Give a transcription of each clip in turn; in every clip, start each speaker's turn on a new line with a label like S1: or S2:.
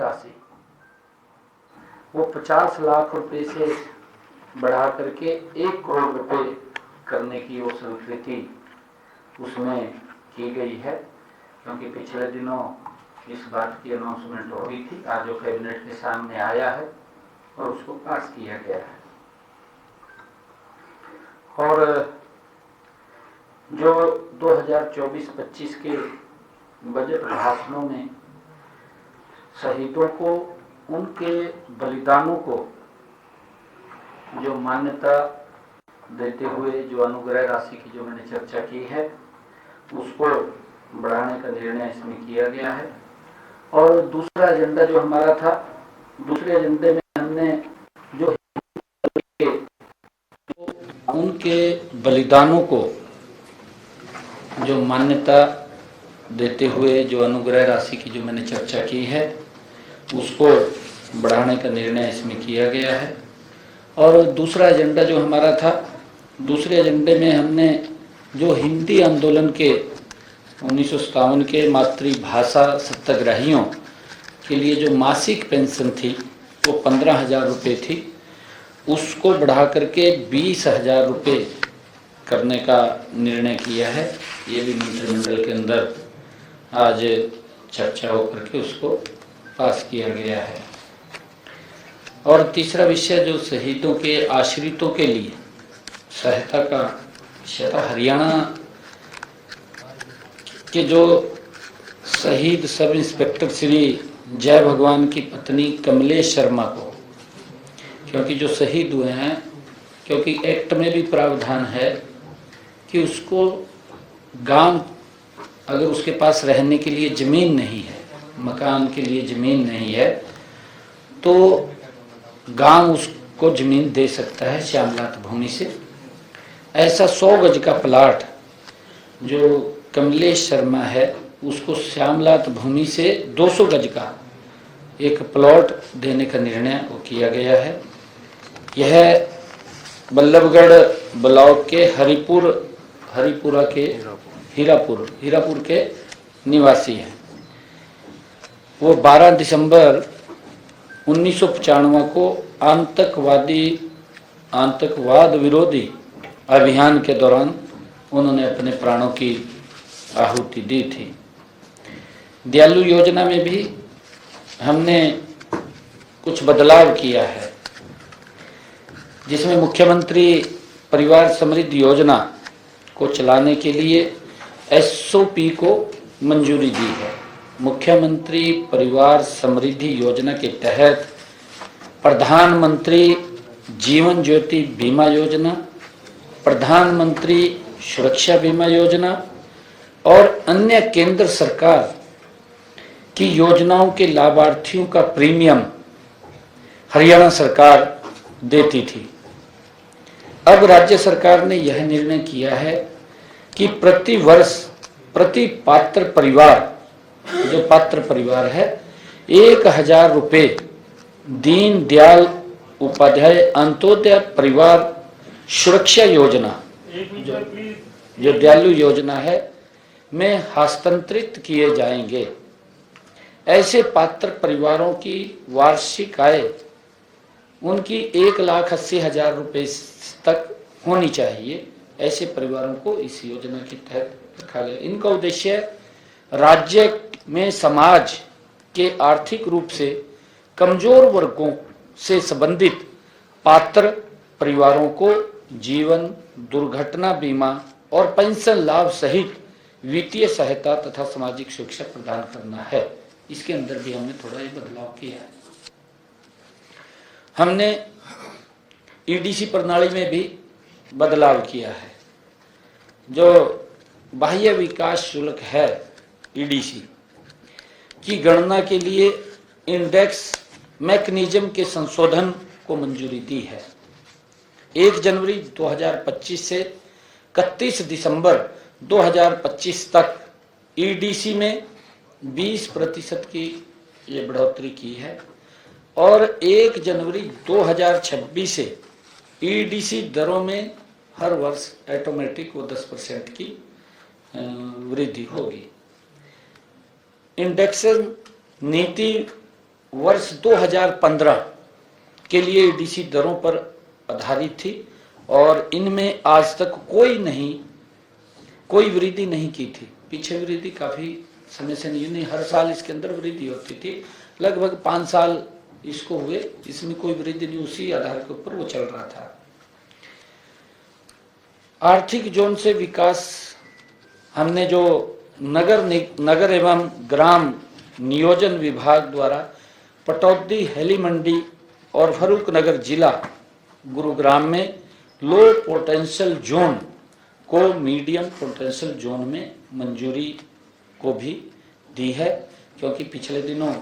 S1: राशि वो 50 लाख रुपए से बढ़ा करके 1 करोड़ रुपए करने की वो स्वीकृति उसमें की गई है, क्योंकि पिछले दिनों इस बात की अनाउंसमेंट हो गई थी। आज जो कैबिनेट के सामने आया है और उसको पास किया गया है। और जो 2024-25 के बजट भाषणों में शहीदों को, उनके बलिदानों को जो मान्यता देते हुए जो अनुग्रह राशि की जो मैंने चर्चा की है, उसको बढ़ाने का निर्णय इसमें किया गया है। और दूसरा एजेंडा जो हमारा था, दूसरे एजेंडे में हमने जो उनके बलिदानों को जो मान्यता देते हुए जो अनुग्रह राशि की जो मैंने चर्चा की है, उसको बढ़ाने का निर्णय इसमें किया गया है। और दूसरा एजेंडा जो हमारा था, दूसरे एजेंडे में हमने जो हिंदी आंदोलन के 1957 के मातृभाषा सत्याग्रहियों के लिए जो मासिक पेंशन थी वो 15,000 रुपये थी, उसको बढ़ा करके 20,000 रुपये करने का निर्णय किया है। ये भी मंत्रिमंडल के अंदर आज चर्चा होकर के उसको पास किया गया है। और तीसरा विषय जो शहीदों के आश्रितों के लिए सहायता का विषय था। हरियाणा के जो शहीद सब इंस्पेक्टर श्री जय भगवान की पत्नी कमलेश शर्मा को, क्योंकि जो शहीद हुए हैं, क्योंकि एक्ट में भी प्रावधान है कि उसको गांव, अगर उसके पास रहने के लिए ज़मीन नहीं है, मकान के लिए ज़मीन नहीं है, तो गांव उसको ज़मीन दे सकता है श्यामलात भूमि से। ऐसा 100 गज का प्लाट जो कमलेश शर्मा है, उसको श्यामलात भूमि से 200 गज का एक प्लॉट देने का निर्णय वो किया गया है। यह बल्लभगढ़ ब्लॉक के हरिपुरा के हीरापुर के निवासी हैं। वो 12 दिसंबर 1995 को आतंकवाद विरोधी अभियान के दौरान उन्होंने अपने प्राणों की आहुति दी थी। दयालु योजना में भी हमने कुछ बदलाव किया है, जिसमें मुख्यमंत्री परिवार समृद्धि योजना को चलाने के लिए SOP को मंजूरी दी है। मुख्यमंत्री परिवार समृद्धि योजना के तहत प्रधानमंत्री जीवन ज्योति बीमा योजना, प्रधानमंत्री सुरक्षा बीमा योजना और अन्य केंद्र सरकार की योजनाओं के लाभार्थियों का प्रीमियम हरियाणा सरकार देती थी। अब राज्य सरकार ने यह निर्णय किया है कि प्रति वर्ष प्रति पात्र परिवार, जो पात्र परिवार है, 1,000 रुपये दीन दयाल उपाध्याय अंत्योदय परिवार सुरक्षा योजना, जो दयालु योजना है, में हस्तांतरित किए जाएंगे। ऐसे पात्र परिवारों की वार्षिक आय उनकी 1,80,000 रुपये तक होनी चाहिए। ऐसे परिवारों को इस योजना के तहत रखा गया। इनका उद्देश्य राज्य में समाज के आर्थिक रूप से कमजोर वर्गों से संबंधित पात्र परिवारों को जीवन, दुर्घटना बीमा और पेंशन लाभ सहित वित्तीय सहायता तथा सामाजिक सुरक्षा प्रदान करना है। इसके अंदर भी हमने थोड़ा ये बदलाव किया है। हमने EDC प्रणाली में भी बदलाव किया है। जो बाह्य विकास शुल्क है EDC की गणना के लिए इंडेक्स मैकेनिज्म के संशोधन को मंजूरी दी है। 1 जनवरी 2025 से 31 दिसंबर 2025 तक EDC में 20% की ये बढ़ोतरी की है और 1 जनवरी 2026 से EDC दरों में हर वर्ष ऑटोमेटिक वो 10% की वृद्धि होगी। इंडेक्सेशन नीति वर्ष 2015 के लिए ईडीसी दरों पर आधारित थी और इनमें आज तक कोई वृद्धि नहीं की थी। पीछे वृद्धि काफी समय से नहीं, हर साल इसके अंदर वृद्धि होती थी। लगभग 5 साल इसको हुए, इसमें कोई वृद्धि नहीं, उसी आधार के ऊपर वो चल रहा था। आर्थिक जोन से विकास, हमने जो नगर एवं ग्राम नियोजन विभाग द्वारा पटौदी, हेली मंडी और फर्रुखनगर जिला गुरुग्राम में लो पोटेंशियल जोन को मीडियम पोटेंशियल जोन में मंजूरी को भी दी है, क्योंकि पिछले दिनों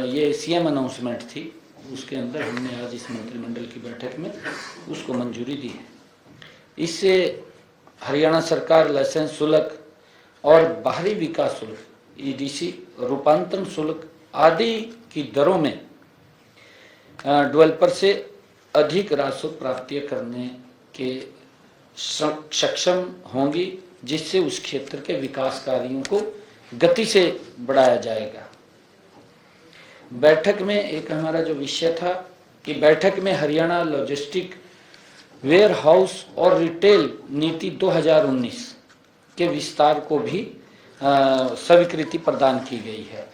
S1: ये सीएम अनाउंसमेंट थी, उसके अंदर हमने आज इस मंत्रिमंडल की बैठक में उसको मंजूरी दी है। इससे हरियाणा सरकार लाइसेंस शुल्क और बाहरी विकास शुल्क, ईडीसी, रूपांतरण शुल्क आदि की दरों में डेवलपर से अधिक राजस्व प्राप्ति करने के सक्षम होंगी, जिससे उस क्षेत्र के विकास कार्यों को गति से बढ़ाया जाएगा। बैठक में एक हमारा जो विषय था कि बैठक में हरियाणा लॉजिस्टिक वेयर हाउस और रिटेल नीति 2019 के विस्तार को भी स्वीकृति प्रदान की गई है।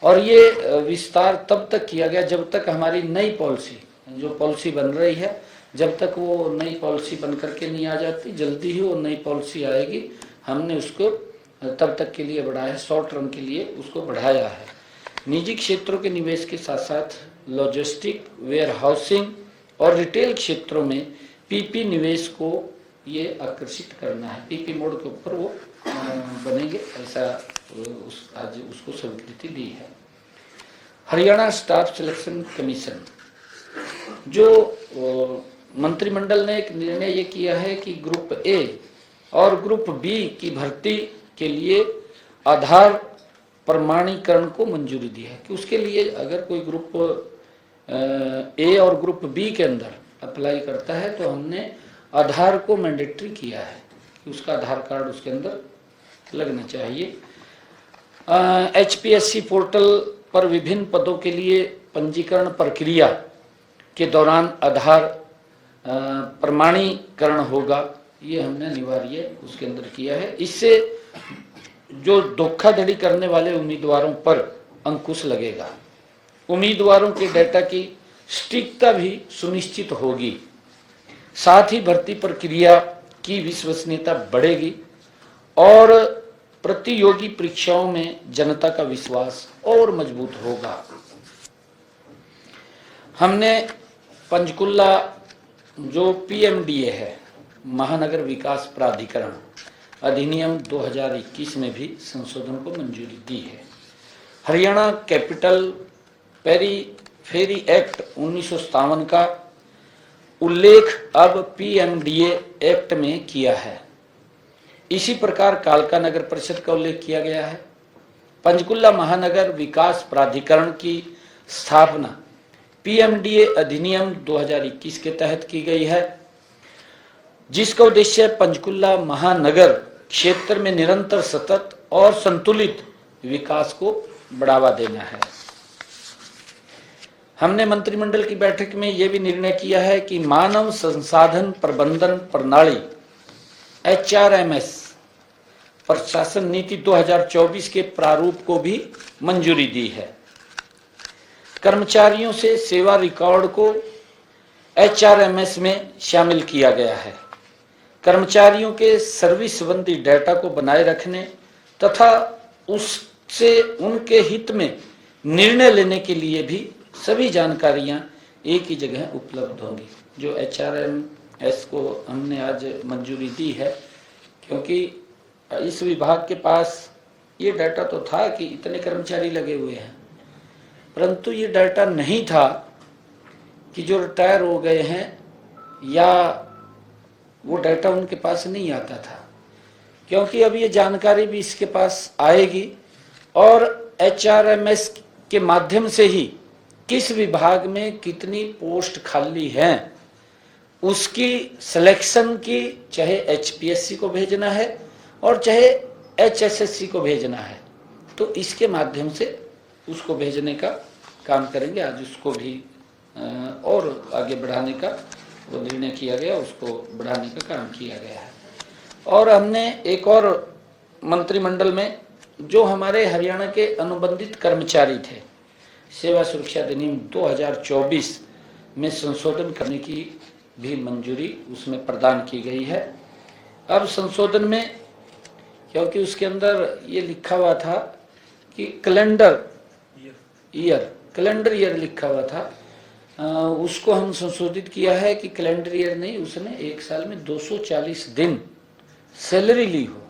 S1: और ये विस्तार तब तक किया गया जब तक हमारी नई पॉलिसी, जो पॉलिसी बन रही है, जब तक वो नई पॉलिसी बन करके नहीं आ जाती, जल्दी ही वो नई पॉलिसी आएगी, हमने उसको तब तक के लिए बढ़ाया है, शॉर्ट टर्म के लिए उसको बढ़ाया है। निजी क्षेत्रों के निवेश के साथ साथ लॉजिस्टिक, वेयर हाउसिंग और रिटेल क्षेत्रों में पीपी निवेश को ये आकर्षित करना है। पीपी मोड के ऊपर वो बनेंगे, ऐसा आज उसको स्वीकृति दी है। हरियाणा स्टाफ सिलेक्शन कमीशन, जो मंत्रिमंडल ने एक निर्णय ये किया है कि ग्रुप ए और ग्रुप बी की भर्ती के लिए आधार प्रमाणीकरण को मंजूरी दी है कि उसके लिए अगर कोई ग्रुप ए और ग्रुप बी के अंदर अप्लाई करता है तो हमने आधार को मैंडेटरी किया है कि उसका आधार कार्ड उसके अंदर लगना चाहिए। एचपीएससी पोर्टल पर विभिन्न पदों के लिए पंजीकरण प्रक्रिया के दौरान आधार प्रमाणीकरण होगा, ये हमने अनिवार्य उसके अंदर किया है। इससे जो धोखाधड़ी करने वाले उम्मीदवारों पर अंकुश लगेगा। उम्मीदवारों के डेटा की सटीकता भी सुनिश्चित होगी, साथ ही भर्ती प्रक्रिया की विश्वसनीयता बढ़ेगी और प्रतियोगी परीक्षाओं में जनता का विश्वास और मजबूत होगा। हमने पंचकुला जो पीएमडीए है, महानगर विकास प्राधिकरण अधिनियम 2021 में भी संशोधन को मंजूरी दी है। हरियाणा कैपिटल पेरीफेरी एक्ट 1957 का उल्लेख अब पीएमडीए एक्ट में किया है। इसी प्रकार कालका नगर परिषद का उल्लेख किया गया है। पंचकुला महानगर विकास प्राधिकरण की स्थापना पीएमडीए अधिनियम 2021 के तहत की गई है, जिसका उद्देश्य पंचकुला महानगर क्षेत्र में निरंतर, सतत और संतुलित विकास को बढ़ावा देना है। हमने मंत्रिमंडल की बैठक में यह भी निर्णय किया है कि मानव संसाधन प्रबंधन प्रणाली HRMS प्रशासन नीति 2024 के प्रारूप को भी मंजूरी दी है। कर्मचारियों से सेवा रिकॉर्ड को HRMS में शामिल किया गया है। कर्मचारियों के सर्विस संबंधी डेटा को बनाए रखने तथा उससे उनके हित में निर्णय लेने के लिए भी सभी जानकारियां एक ही जगह उपलब्ध होंगी। जो HRMS को हमने आज मंजूरी दी है, क्योंकि इस विभाग के पास ये डाटा तो था कि इतने कर्मचारी लगे हुए हैं, परंतु ये डाटा नहीं था कि जो रिटायर हो गए हैं या वो डाटा उनके पास नहीं आता था, क्योंकि अब ये जानकारी भी इसके पास आएगी और HRMS के माध्यम से ही किस विभाग में कितनी पोस्ट खाली हैं उसकी सिलेक्शन की, चाहे HPSC को भेजना है और चाहे HSSC को भेजना है, तो इसके माध्यम से उसको भेजने का काम करेंगे। आज उसको भी और आगे बढ़ाने का वो निर्णय किया गया, उसको बढ़ाने का काम किया गया है। और हमने एक और मंत्रिमंडल में जो हमारे हरियाणा के अनुबंधित कर्मचारी थे, सेवा सुरक्षा अधिनियम 2024 में संशोधन करने की भी मंजूरी उसमें प्रदान की गई है। अब संशोधन में, क्योंकि उसके अंदर ये लिखा हुआ था कि कैलेंडर ईयर लिखा हुआ था, उसको हम संशोधित किया है कि कैलेंडर ईयर नहीं, उसने एक साल में 240 दिन सैलरी ली हो,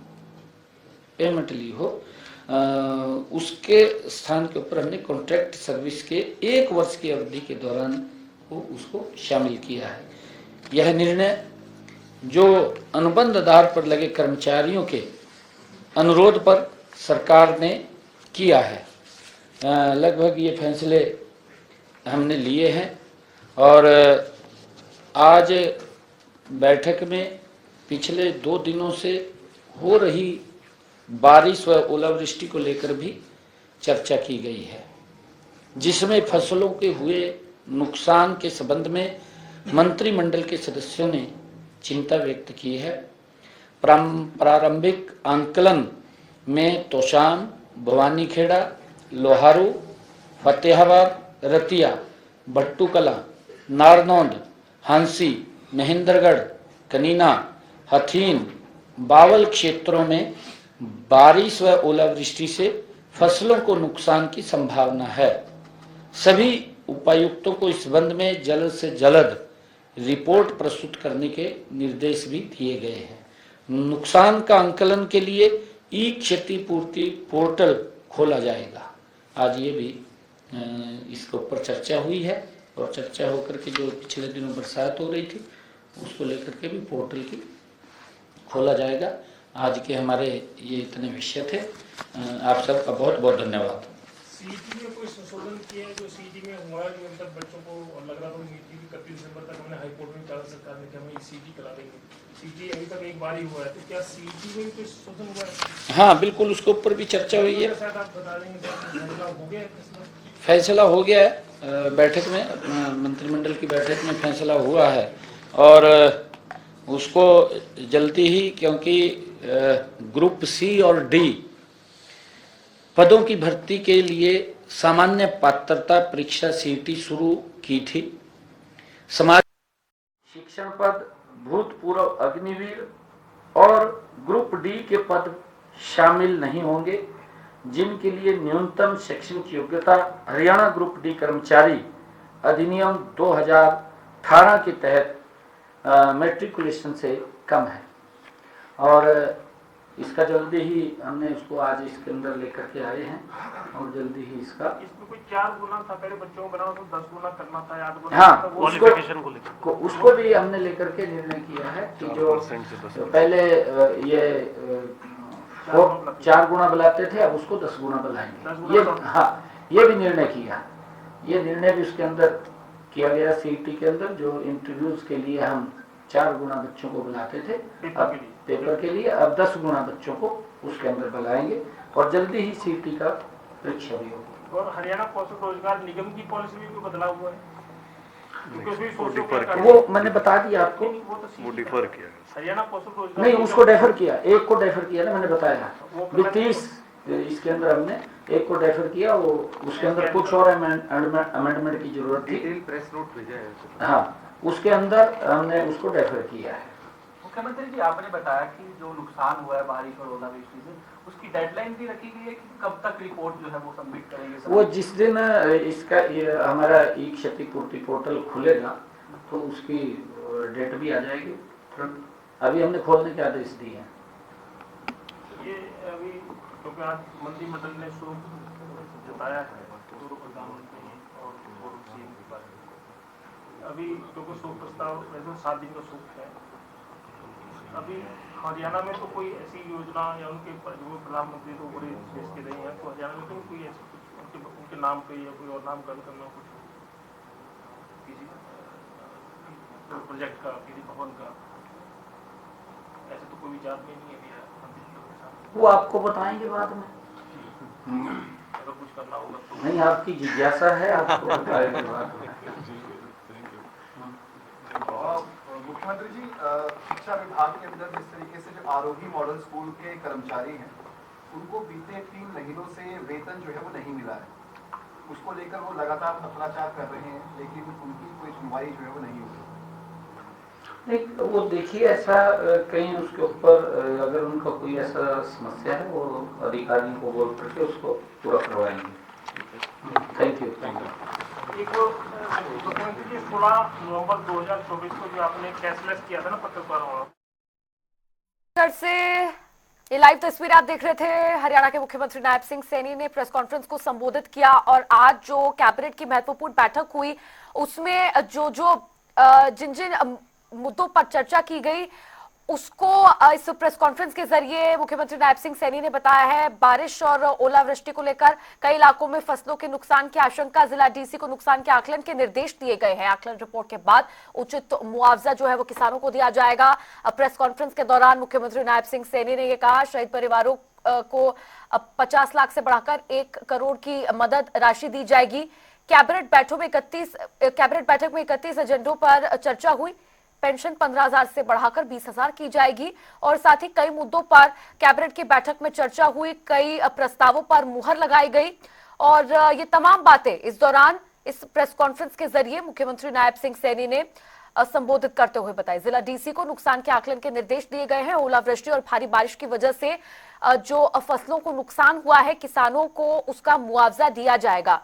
S1: पेमेंट ली हो, उसके स्थान के ऊपर हमने कॉन्ट्रैक्ट सर्विस के 1 वर्ष की अवधि के दौरान वो उसको शामिल किया है। यह निर्णय जो अनुबंध आधार पर लगे कर्मचारियों के अनुरोध पर सरकार ने किया है। लगभग ये फैसले हमने लिए हैं और आज बैठक में पिछले 2 दिनों से हो रही बारिश व ओलावृष्टि को लेकर भी चर्चा की गई है, जिसमें फसलों के हुए नुकसान के संबंध में मंत्रिमंडल के सदस्यों ने चिंता व्यक्त की है। प्रारंभिक आंकलन में तोशाम, भवानीखेड़ा, लोहारू, फतेहाबाद, रतिया, भट्टूकला, नारनौंद, हांसी, महेंद्रगढ़, कनीना, हथीन, बावल क्षेत्रों में बारिश व ओलावृष्टि से फसलों को नुकसान की संभावना है। सभी उपायुक्तों को इस संबंध में जल्द से जल्द रिपोर्ट प्रस्तुत करने के निर्देश भी दिए गए हैं। नुकसान का आंकलन के लिए ई क्षतिपूर्ति पोर्टल खोला जाएगा। आज ये भी इसके ऊपर चर्चा हुई है और चर्चा होकर के जो पिछले दिनों बरसात हो रही थी उसको लेकर के भी पोर्टल की खोला जाएगा। आज के हमारे ये इतने विषय थे। आप सबका बहुत बहुत धन्यवाद।
S2: सीईटी में कोई संशोधन किए हैं जो सीईटी में हुआ है, जो तक बच्चों को लग रहा था नीति 31 दिसंबर तक हमने हाई कोर्ट में कहा सरकार ने कि हम सीईटी करा देंगे। सीईटी अभी तक एक बार ही हुआ है, तो क्या सीईटी में कोई संशोधन हुआ है?
S1: हाँ बिल्कुल, उसके ऊपर भी चर्चा हुई है।
S2: शायद आप बता देंगे, फैसला हो गया है?
S1: फैसला हो गया है, बैठक में, मंत्रिमंडल की बैठक में फैसला हुआ है और उसको जल्दी ही, क्योंकि ग्रुप सी और डी पदों की भर्ती के लिए सामान्य पात्रता परीक्षा सीईटी शुरू की थी। समाज शिक्षण पद, भूतपूर्व अग्निवीर और ग्रुप डी के पद शामिल नहीं होंगे, जिनके लिए न्यूनतम शैक्षणिक योग्यता हरियाणा ग्रुप डी कर्मचारी अधिनियम 2018 के तहत मैट्रिकुलेशन से कम है। और इसका जल्दी ही हमने उसको आज इसके अंदर लेकर के आए हैं और जल्दी ही इसका,
S2: इसमें कोई 4 गुना था, पहले बच्चों को बनाओ तो 10 गुना करना था, 8 गुना।
S1: हाँ, उसको भी हमने लेकर के निर्णय किया है कि जो पहले ये 4 गुना बुलाते थे, अब उसको 10 गुना बुलाएंगे। ये हाँ, ये भी निर्णय किया। ये निर्णय भी उसके अंदर किया गया। सीईटी के अंदर जो इंटरव्यूज के लिए हम 4 गुना बच्चों को बुलाते थे, अब पेपर के लिए अब 10 गुना बच्चों को उसके अंदर बुलाएंगे और जल्दी ही सीईटी का परीक्षा भी होगी।
S2: और हरियाणा कौशल रोजगार निगम की पॉलिसी में भी बदलाव हुआ है,
S1: वो मैंने बता दिया आपको।
S3: वो डिफर किया
S2: हरियाणा कौशल रोजगार
S1: नहीं, उसको डेफर किया, एक को डेफर किया ना, मैंने बताया 30 इसके अंदर हमने एक को डेफर किया। वो उसके अंदर कुछ और अमेंडमेंट की जरूरत थी।
S3: प्रेस नोट भेजा है।
S1: हाँ, उसके अंदर हमने उसको डेफर किया है।
S4: मुख्यमंत्री जी, आपने बताया कि जो नुकसान हुआ है बारिश और ओलावृष्टि से, उसकी डेडलाइन भी रखी गई है कि कब तक रिपोर्ट जो है वो सबमिट करेंगे?
S1: वो जिस दिन इसका हमारा ई क्षतिपूर्ति पोर्टल खुलेगा तो उसकी डेट भी आ जाएगी। अभी हमने खोलने के आदेश दिए हैं।
S2: ये अभी क्योंकि आज मंत्रिमंडल ने शोक जताया है पूर्व प्रधानमंत्री और पूर्व सीएम के बारे में। अभी क्योंकि शोक प्रस्ताव वैसे 7 दिन का शोक है। अभी हरियाणा में तो कोई ऐसी योजना या उनके जो प्रधानमंत्री तो बड़े देश के रहे हैं, तो हरियाणा में तो कोई ऐसी उनके नाम पे या कोई और नामकरण करना कुछ किसी प्रोजेक्ट का, किसी भवन का, ऐसे तो कोई विचार में नहीं है।
S1: वो आपको बताएंगे बाद में।
S2: अगर कुछ करना होगा तो।
S1: नहीं, आपकी जिज्ञासा है, आपको बताए के बाद।
S5: मुख्यमंत्री जी, शिक्षा विभाग के अंदर जिस तरीके से जो आरोही मॉडल स्कूल के कर्मचारी हैं उनको बीते 3 महीनों से वेतन जो है वो नहीं मिला है, उसको लेकर वो लगातार पत्राचार कर रहे हैं, लेकिन उनकी कोई सुनवाई जो है वो नहीं हो रही।
S1: नहीं, वो देखिए, ऐसा कहीं उसके ऊपर अगर उनका कोई ऐसा समस्या है वो अधिकारियों को बोल करके उसको पूरा करवाएंगे। Thank you.
S2: एक मुख्यमंत्री जी 16 नवंबर 2024 को जो आपने कैशलेस किया था ना पत्रकारों
S6: से ये लाइव तस्वीर आप देख रहे थे। हरियाणा के मुख्यमंत्री नायब सिंह सैनी ने प्रेस कॉन्फ्रेंस को संबोधित किया और आज जो कैबिनेट की महत्वपूर्ण बैठक हुई उसमें जिन जिन मुद्दों पर चर्चा की गई उसको इस प्रेस कॉन्फ्रेंस के जरिए मुख्यमंत्री नायब सिंह सैनी ने बताया है। बारिश और ओलावृष्टि को लेकर कई इलाकों में फसलों के नुकसान की आशंका, जिला डीसी को नुकसान के आकलन के निर्देश दिए गए हैं। आकलन रिपोर्ट के बाद उचित मुआवजा जो है वो किसानों को दिया जाएगा। प्रेस कॉन्फ्रेंस के दौरान मुख्यमंत्री नायब सिंह सैनी ने यह कहा, शहीद परिवारों को 50 लाख से बढ़ाकर 1 करोड़ की मदद राशि दी जाएगी। कैबिनेट बैठक में 31 एजेंडों पर चर्चा हुई। पेंशन 15,000 से बढ़ाकर 20,000 की जाएगी और साथ ही कई मुद्दों पर कैबिनेट की बैठक में चर्चा हुई। कई प्रस्तावों पर मुहर लगाई गई और ये तमाम बातें इस दौरान इस प्रेस कॉन्फ्रेंस के जरिए मुख्यमंत्री नायब सिंह सैनी ने संबोधित करते हुए बताई। जिला डीसी को नुकसान के आकलन के निर्देश दिए गए हैं। ओलावृष्टि और भारी बारिश की वजह से जो फसलों को नुकसान हुआ है, किसानों को उसका मुआवजा दिया जाएगा।